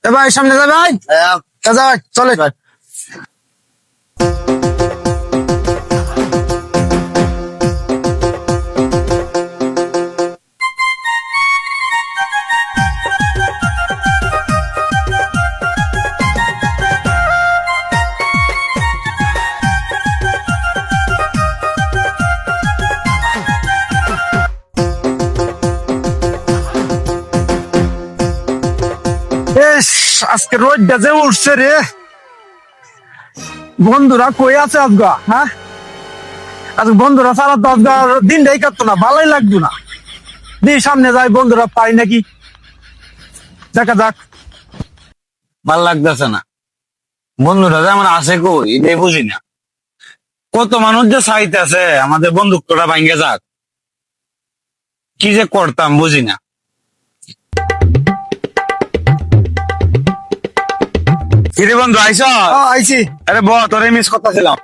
এ ভাই সামনে যা ভাই, যা ভাই চলে ভাই। ইস, আজকে রোদটা যে উঠছে রে, বন্ধুরা কই আছে আজগা? হ্যাঁ, আজকে বন্ধুরা সারা তো আজগা দিনটাই কাটতো না, ভালোই লাগতো না। দি সামনে যাই, বন্ধুরা পাই নাকি, দেখা যাক। ভাল লাগতেছে না, বন্ধুরা যে আমার আছে কই এটাই বুঝি না। কত মানুষ যে চাইতেছে আমাদের বন্ধুত্বটা ভাঙ্গে যাক, কি যে করতাম বুঝি না। কিরে বন্ধু আইস? আইছি। আরে ব তোরে মিস করতেছিলাম।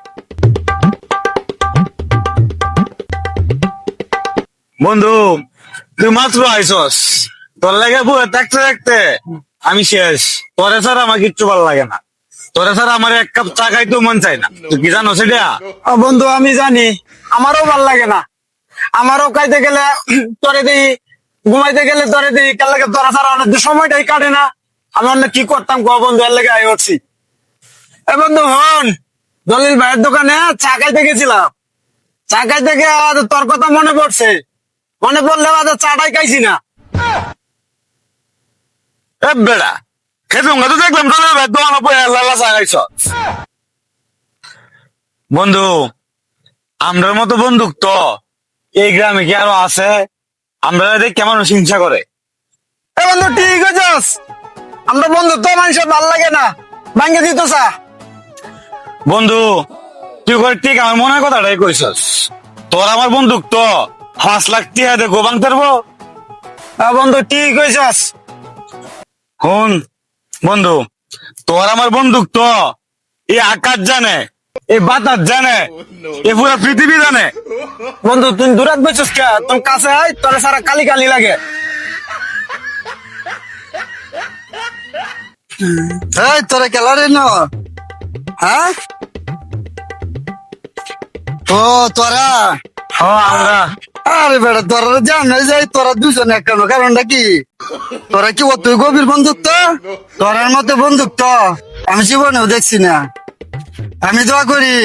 বন্ধু তুই মাত্র আইসস, তোর লাগে বয়ে থাকতে থাকতে আমি শেষ। তোরে ছাড়া আমার কিচ্ছু ভালো লাগে না, তোরে ছাড়া আমার এক কাপ চা খাইতেও মন চাই না। তুই কি জানো সেটা? বন্ধু আমি জানি, আমারও ভাল লাগে না। আমারও খাইতে গেলে তোরে দিই, ঘুমাইতে গেলে তোরে দিই, কার লাগে তোরা ছাড়া অনেক সময়টাই কাটে না। আমি অন্য কি করতাম ক বন্ধু, এর লেগে আই উঠছি। এ বন্ধু হন, দলিল ভাইয়ের দোকানে চা খাইতে গেছিলাম। চা খাইতে গিয়ে তোর কথা মনে পড়ছে, মনে পড়লে চাটাই খাইছি না। এ বেড়া খেতুম তো দেখলাম তোর দোকান লালা চা খাইছ। বন্ধু আমরার মতো বন্দুক তো এই গ্রামে কি আরো আছে? আমরা দেখ কেমন হিংসা করে। এ বন্ধু ঠিক আছিস, আমরা বন্ধু তো মানুষের ভাল লাগে না, ভাঙ্গে দিত চা। বন্ধু তুই করে ঠিক আমার মনের কথাটাই কইছস। তোর আমার বন্দুক তো 5 লাখ টিয়া দেখো বাং পারবো। বন্ধু ঠিক হয়েছিস। শুন বন্ধু, তোর আমার বন্দুক তো এই আকাশ জানে, এই বাতাস জানে, এই পুরা পৃথিবী জানে। বন্ধু তুই দূরাত বলছিস কে? তোর কাছে আয়, তোর সারা কালি কালি লাগে। এই তোরা খেলারে না? হ্যাঁ, ও তোরা আমরা আরে বেটা তোরা জানাই যাই, তোরা দুজনে কেন? কারণটা কি? তোরা কি অতই গভীর বন্ধুত্ব? তোরার মতো বন্ধুত্ব আমি জীবনেও দেখছি না। আমি দোয়া করি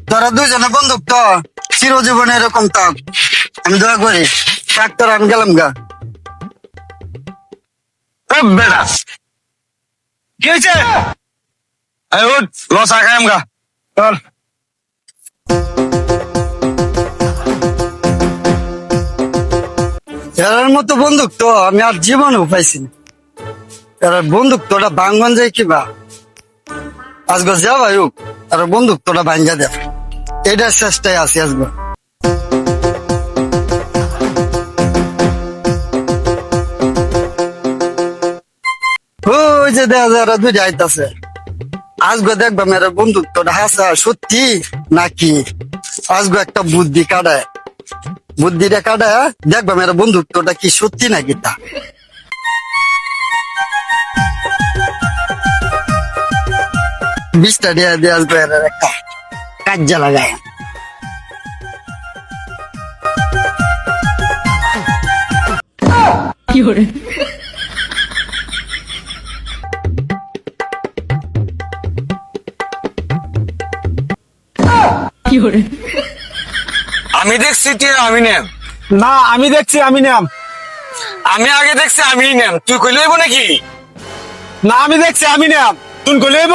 তোরা দুজনে বন্ধুত্ব চিরজীবনে এরকম থাক, আমি দোয়া করি। থাক তোরা, আমি গেলাম গা। বেড়া কি হয়েছে? লস আখাই আমগা চল। এর মতো বন্ধুত্ব আমি আর জীবনেও পাইছি না। এর বন্ধুত্বটা ভাঙ্গন যায় কিবা, আজকে যা ভাই হোক আর বন্ধুত্বটা ভাঙ্গা দেয়, এটার চেষ্টায় আছি আজকে। ওই যে দেখা যায় ওরা দুইটা আইতাছে, আজকে দেখবা মেয়ের বন্ধুত্বটা হাসা সত্যি নাকি। আজকে একটা বুদ্ধি কাটায়, বুদ্ধিটা কাটায় দেখবা মেয়ের বন্ধুত্বটা কি সত্যি নাকি তা। বিশটা দিয়ে দিয়ে আসবে একটা কাজ্জা লাগায়। আমি দেখছি তুই আমি নেম। না আমি দেখছি আমি নাম। আমি আগে দেখছি আমি নেম, তুই কইলে হইব নাকি? না আমি দেখছি আমি নাম, তুই গলেব।